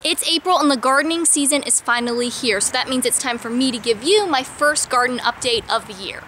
It's April and the gardening season is finally here, so that means it's time for me to give you my first garden update of the year.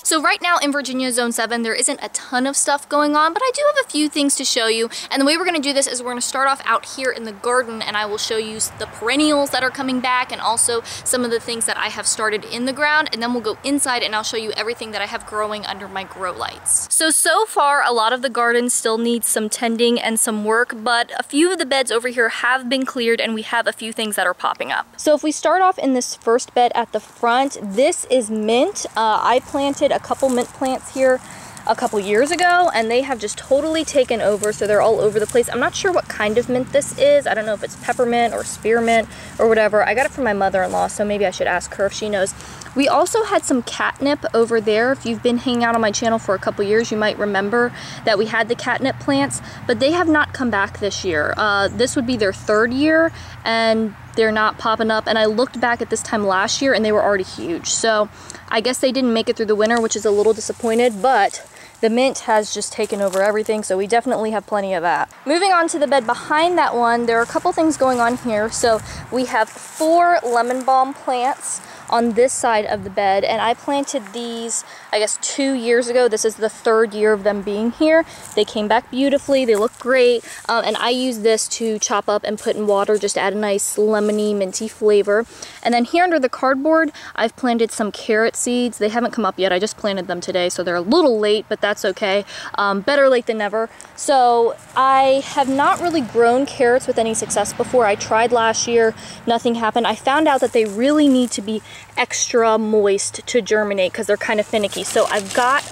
So right now in Virginia Zone 7, there isn't a ton of stuff going on, but I do have a few things to show you. And the way we're gonna do this is we're gonna start off out here in the garden, and I will show you the perennials that are coming back and also some of the things that I have started in the ground. And then we'll go inside and I'll show you everything that I have growing under my grow lights. So far, a lot of the garden still needs some tending and some work, but a few of the beds over here have been cleared and we have a few things that are popping up. So if we start off in this first bed at the front, this is mint. I planted a couple mint plants here a couple years ago and they have just totally taken over, so they're all over the place. I'm not sure what kind of mint this is. I don't know if it's peppermint or spearmint or whatever. I got it from my mother-in-law, so maybe I should ask her if she knows. We also had some catnip over there. If you've been hanging out on my channel for a couple years, you might remember that we had the catnip plants, but they have not come back this year. This would be their third year and they're not popping up. And I looked back at this time last year and they were already huge. So I guess they didn't make it through the winter, which is a little disappointed, but the mint has just taken over everything, so we definitely have plenty of that. Moving on to the bed behind that one, there are a couple things going on here. So we have 4 lemon balm plants on this side of the bed, and I planted these, I guess, 2 years ago. This is the 3rd year of them being here. They came back beautifully, they look great, and I use this to chop up and put in water, just to add a nice lemony, minty flavor. And then here under the cardboard, I've planted some carrot seeds. They haven't come up yet, I just planted them today, so they're a little late, but that's okay. Better late than never. So I have not really grown carrots with any success before. I tried last year, nothing happened. I found out that they really need to be extra moist to germinate because they're kind of finicky. So I've got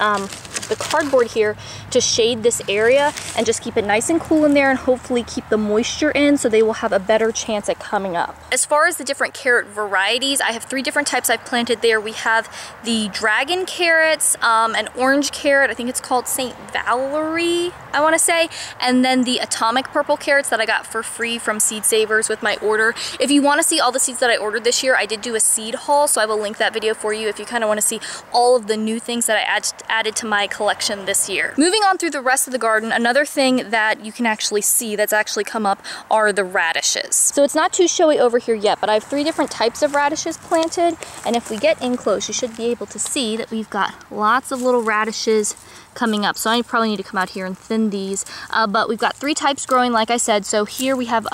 the cardboard here to shade this area and just keep it nice and cool in there and hopefully keep the moisture in so they will have a better chance at coming up. As far as the different carrot varieties, I have 3 different types I've planted there. We have the dragon carrots, an orange carrot, I think it's called St. Valerie, I want to say, and then the atomic purple carrots that I got for free from Seed Savers with my order. If you want to see all the seeds that I ordered this year, I did do a seed haul, so I will link that video for you if you kind of want to see all of the new things that I added to my collection this year. Moving on through the rest of the garden, another thing that you can actually see that's actually come up are the radishes. So it's not too showy over here yet, but I have 3 different types of radishes planted, and if we get in close, you should be able to see that we've got lots of little radishes coming up. So I probably need to come out here and thin these, but we've got 3 types growing, like I said. So here we have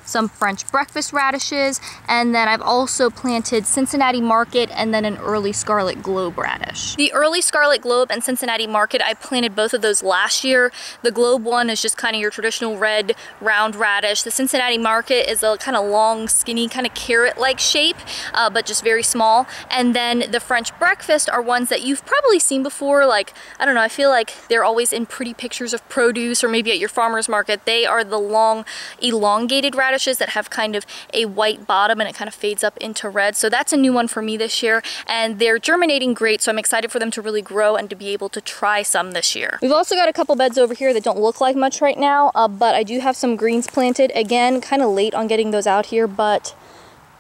some French breakfast radishes, and then I've also planted Cincinnati Market and then an early Scarlet Globe radish. The early Scarlet Globe and Cincinnati Market, I planted both of those last year. The Globe one is just kind of your traditional red round radish. The Cincinnati Market is a kind of long, skinny, kind of carrot-like shape, but just very small. And then the French breakfast are ones that you've probably seen before. Like, I don't know, I feel like they're always in pretty pictures of produce or maybe at your farmer's market. They are the long, elongated radishes that have kind of a white bottom and it kind of fades up into red. So that's a new one for me this year, and they're germinating great, so I'm excited for them to really grow and to be able to try some this year. We've also got a couple beds over here that don't look like much right now, but I do have some greens planted. Again, kind of late on getting those out here, but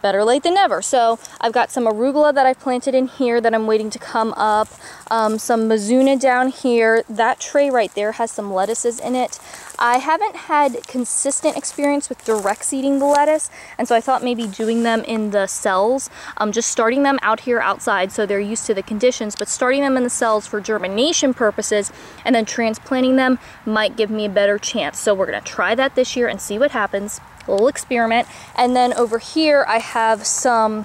better late than never. So I've got some arugula that I planted in here that I'm waiting to come up, some mizuna down here. That tray right there has some lettuces in it. I haven't had consistent experience with direct seeding the lettuce, and so I thought maybe doing them in the cells, just starting them out here outside so they're used to the conditions, but starting them in the cells for germination purposes and then transplanting them might give me a better chance. So we're gonna try that this year and see what happens. A little experiment. And then over here I have some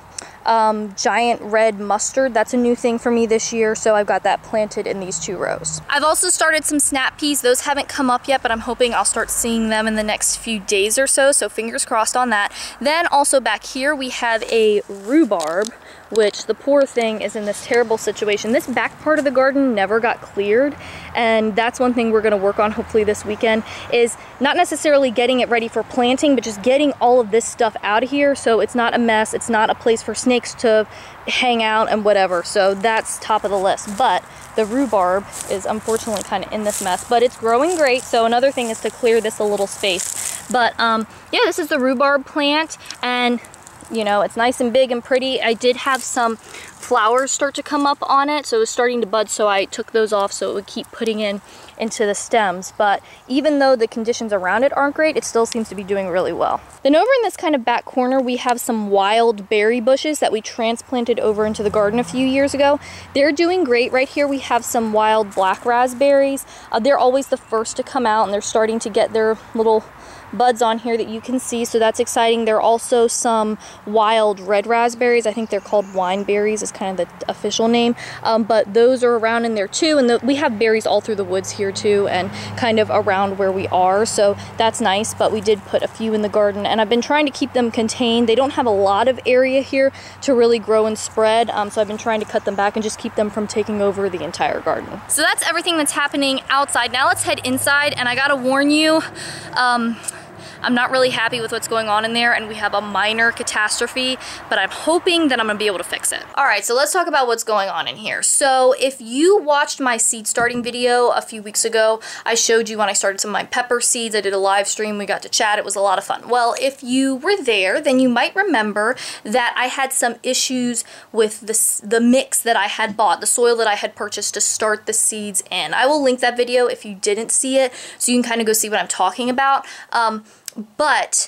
giant red mustard. That's a new thing for me this year, so I've got that planted in these 2 rows. I've also started some snap peas. Those haven't come up yet, but I'm hoping I'll start seeing them in the next few days or so, so fingers crossed on that. Then also back here we have a rhubarb, which the poor thing is in this terrible situation. This back part of the garden never got cleared, and that's one thing we're going to work on hopefully this weekend, is not necessarily getting it ready for planting, but just getting all of this stuff out of here so it's not a mess, it's not a place for snakes to hang out and whatever. So that's top of the list. But the rhubarb is unfortunately kind of in this mess, but it's growing great. So another thing is to clear this a little space. But yeah, this is the rhubarb plant, and you know, it's nice and big and pretty. I did have some flowers start to come up on it, so it was starting to bud, so I took those off so it would keep putting in into the stems. But even though the conditions around it aren't great, it still seems to be doing really well. Then over in this kind of back corner, we have some wild berry bushes that we transplanted over into the garden a few years ago. They're doing great. Right here we have some wild black raspberries. They're always the first to come out, and they're starting to get their little buds on here that you can see, so that's exciting. There are also some wild red raspberries. I think they're called wine berries is kind of the official name, but those are around in there too, and we have berries all through the woods here too, and kind of around where we are, so that's nice. But we did put a few in the garden, and I've been trying to keep them contained. They don't have a lot of area here to really grow and spread, so I've been trying to cut them back and just keep them from taking over the entire garden. So that's everything that's happening outside. Now let's head inside, and I gotta warn you, I'm not really happy with what's going on in there, and we have a minor catastrophe, but I'm hoping that I'm gonna be able to fix it. All right, so let's talk about what's going on in here. So if you watched my seed starting video a few weeks ago, I showed you when I started some of my pepper seeds. I did a live stream, we got to chat, it was a lot of fun. Well, if you were there, then you might remember that I had some issues with the mix that I had bought, the soil that I had purchased to start the seeds in. I will link that video if you didn't see it, so you can kind of go see what I'm talking about. But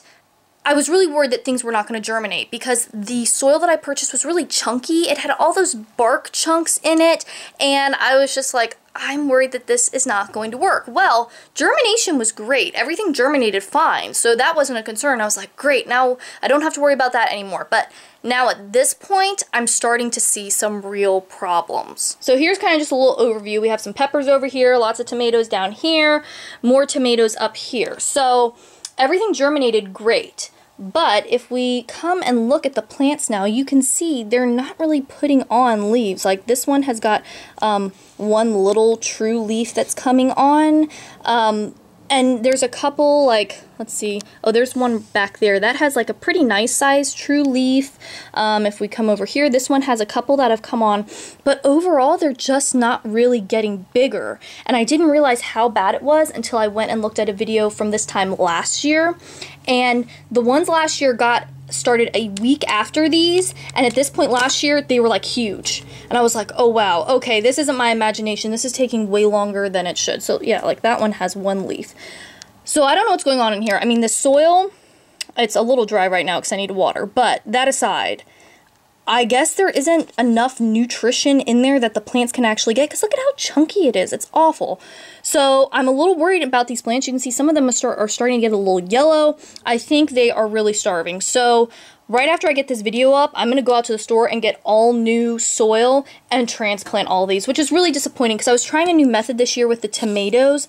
I was really worried that things were not going to germinate because the soil that I purchased was really chunky. It had all those bark chunks in it, and I was just like, I'm worried that this is not going to work. Well, germination was great. Everything germinated fine, so that wasn't a concern. I was like, great, now I don't have to worry about that anymore. But now at this point, I'm starting to see some real problems. So here's kind of just a little overview. We have some peppers over here, lots of tomatoes down here, more tomatoes up here. So everything germinated great, but if we come and look at the plants now, you can see they're not really putting on leaves. Like this one has got one little true leaf that's coming on, and there's a couple, like, let's see, oh, there's one back there that has like a pretty nice sized true leaf. If we come over here, this one has a couple that have come on, but overall they're just not really getting bigger. And I didn't realize how bad it was until I went and looked at a video from this time last year, and the ones last year got started a week after these, and at this point last year they were like huge, and I was like, oh wow, okay, this isn't my imagination, this is taking way longer than it should. So yeah, like that one has one leaf. So I don't know what's going on in here. I mean, the soil, it's a little dry right now because I need water, but that aside, I guess there isn't enough nutrition in there that the plants can actually get, because look at how chunky it is. It's awful. So I'm a little worried about these plants. You can see some of them are starting to get a little yellow. I think they are really starving. So right after I get this video up, I'm going to go out to the store and get all new soil and transplant all these, which is really disappointing because I was trying a new method this year with the tomatoes.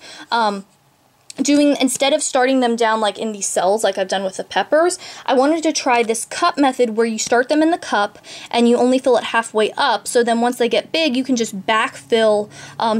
Instead of starting them down like in these cells like I've done with the peppers, I wanted to try this cup method where you start them in the cup and you only fill it halfway up, so then once they get big you can just backfill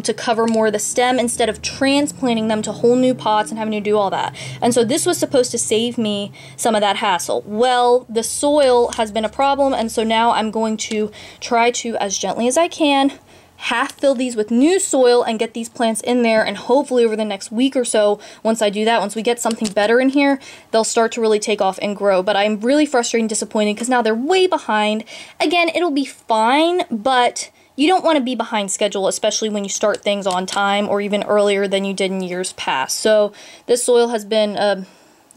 to cover more of the stem instead of transplanting them to whole new pots and having to do all that. And so this was supposed to save me some of that hassle. Well, the soil has been a problem, and so now I'm going to try to, as gently as I can, half fill these with new soil and get these plants in there, and hopefully over the next week or so, once I do that, once we get something better in here, they'll start to really take off and grow. But I'm really frustrated and disappointed because now they're way behind. Again, it'll be fine, but you don't want to be behind schedule, especially when you start things on time or even earlier than you did in years past. So this soil has been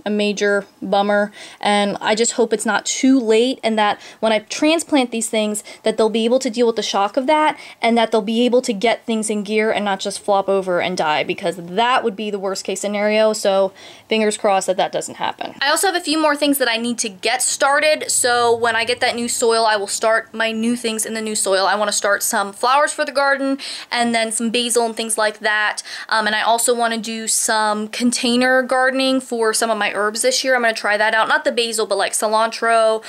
a major bummer, and I just hope it's not too late, and that when I transplant these things that they'll be able to deal with the shock of that, and that they'll be able to get things in gear and not just flop over and die, because that would be the worst case scenario. So fingers crossed that that doesn't happen. I also have a few more things that I need to get started, so when I get that new soil I will start my new things in the new soil. I want to start some flowers for the garden and then some basil and things like that, and I also want to do some container gardening for some of my herbs this year. I'm going to try that out. Not the basil, but like cilantro,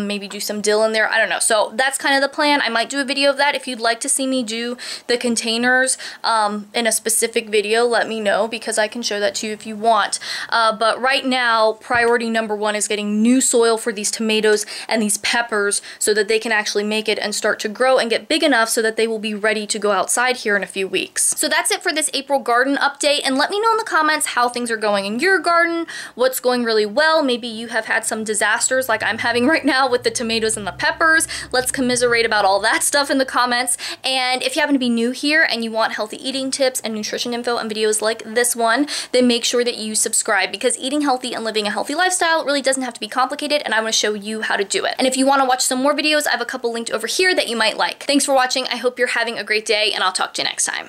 maybe do some dill in there. I don't know. So that's kind of the plan. I might do a video of that. If you'd like to see me do the containers in a specific video, let me know, because I can show that to you if you want. But right now, priority number one is getting new soil for these tomatoes and these peppers so that they can actually make it and start to grow and get big enough so that they will be ready to go outside here in a few weeks. So that's it for this April garden update, and let me know in the comments how things are going in your garden, what's going really well. Maybe you have had some disasters like I'm having right now with the tomatoes and the peppers. Let's commiserate about all that stuff in the comments. And if you happen to be new here and you want healthy eating tips and nutrition info and videos like this one, then make sure that you subscribe, because eating healthy and living a healthy lifestyle really doesn't have to be complicated, and I want to show you how to do it. And if you want to watch some more videos, I have a couple linked over here that you might like. Thanks for watching. I hope you're having a great day, and I'll talk to you next time.